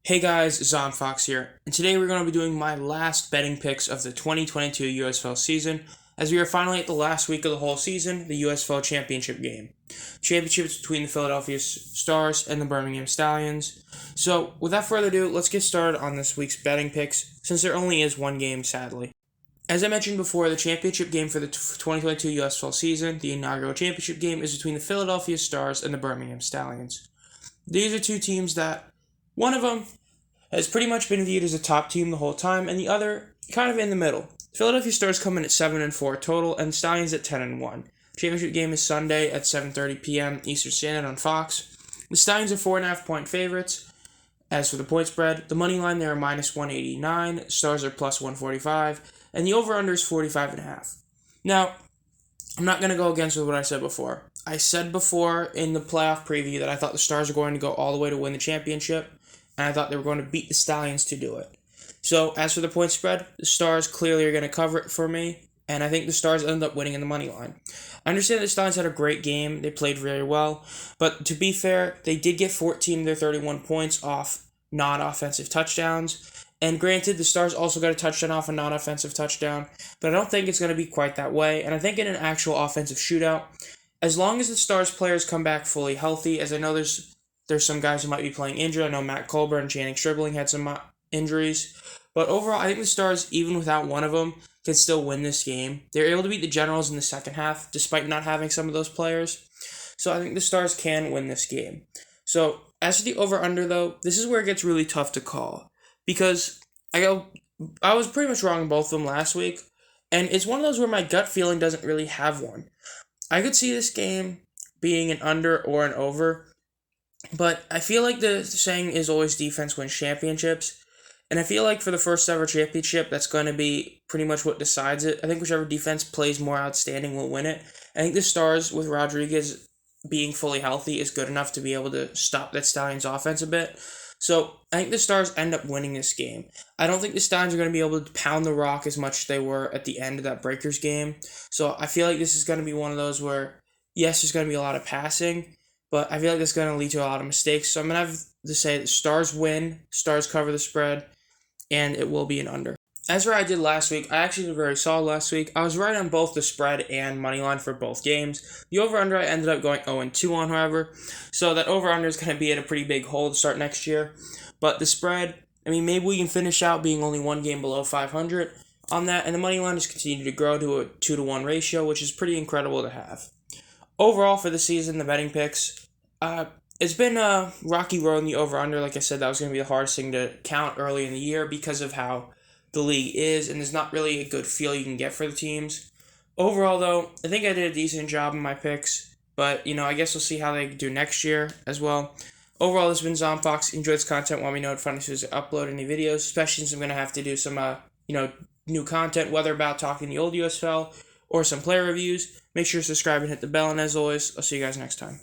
Hey guys, Zon Fox here, and today we're going to be doing my last betting picks of the 2022 USFL season, as we are finally at the last week of the whole season, the USFL Championship game. Championship is between the Philadelphia Stars and the Birmingham Stallions. So, without further ado, let's get started on this week's betting picks, since there only is one game, sadly. As I mentioned before, the championship game for the 2022 USFL season, the inaugural championship game, is between the Philadelphia Stars and the Birmingham Stallions. These are two teams that, one of them has pretty much been viewed as a top team the whole time, and the other kind of in the middle. Philadelphia Stars come in at 7-4 total, and Stallions at 10-1. Championship game is Sunday at 7:30 p.m. Eastern Standard on Fox. The Stallions are 4.5-point favorites. As for the point spread, the money line there are -189, Stars are +145, and the over/under is 45.5. Now, I'm not going to go against what I said before. I said before in the playoff preview that I thought the Stars were going to go all the way to win the championship, and I thought they were going to beat the Stallions to do it. So, as for the point spread, the Stars clearly are going to cover it for me, and I think the Stars end up winning in the money line. I understand the Stallions had a great game, they played very well, but to be fair, they did get 14 of their 31 points off non-offensive touchdowns, and granted, the Stars also got a touchdown off a non-offensive touchdown, but I don't think it's going to be quite that way, and I think in an actual offensive shootout, as long as the Stars players come back fully healthy, as I know there's some guys who might be playing injured. I know Matt Colbert and Channing Stribling had some injuries. But overall, I think the Stars, even without one of them, can still win this game. They're able to beat the Generals in the second half, despite not having some of those players. So I think the Stars can win this game. So as for the over-under, though, this is where it gets really tough to call. Because I was pretty much wrong in both of them last week. And it's one of those where my gut feeling doesn't really have one. I could see this game being an under or an over. But I feel like the saying is always defense wins championships. And I feel like for the first ever championship, that's going to be pretty much what decides it. I think whichever defense plays more outstanding will win it. I think the Stars, with Rodriguez being fully healthy, is good enough to be able to stop that Stallions offense a bit. So I think the Stars end up winning this game. I don't think the Stallions are going to be able to pound the rock as much as they were at the end of that Breakers game. So I feel like this is going to be one of those where, yes, there's going to be a lot of passing, but I feel like that's going to lead to a lot of mistakes. So I'm going to have to say that Stars win, Stars cover the spread, and it will be an under. As for what I did last week, I actually did very solid last week. I was right on both the spread and money line for both games. The over-under, I ended up going 0-2 on, however. So that over-under is going to be at a pretty big hole to start next year. But the spread, maybe we can finish out being only one game below 500 on that. And the money line has continued to grow to a 2-to-1 ratio, which is pretty incredible to have. Overall, for the season, the betting picks, it's been a rocky road in the over-under. Like I said, that was going to be the hardest thing to count early in the year because of how the league is, and there's not really a good feel you can get for the teams. Overall, though, I think I did a decent job in my picks, but, I guess we'll see how they do next year as well. Overall, this has been Zon Fox. Enjoy this content. Want me to know if I upload any videos, especially since I'm going to have to do some, new content, whether about talking the old USFL or some player reviews. Make sure to subscribe and hit the bell, and as always, I'll see you guys next time.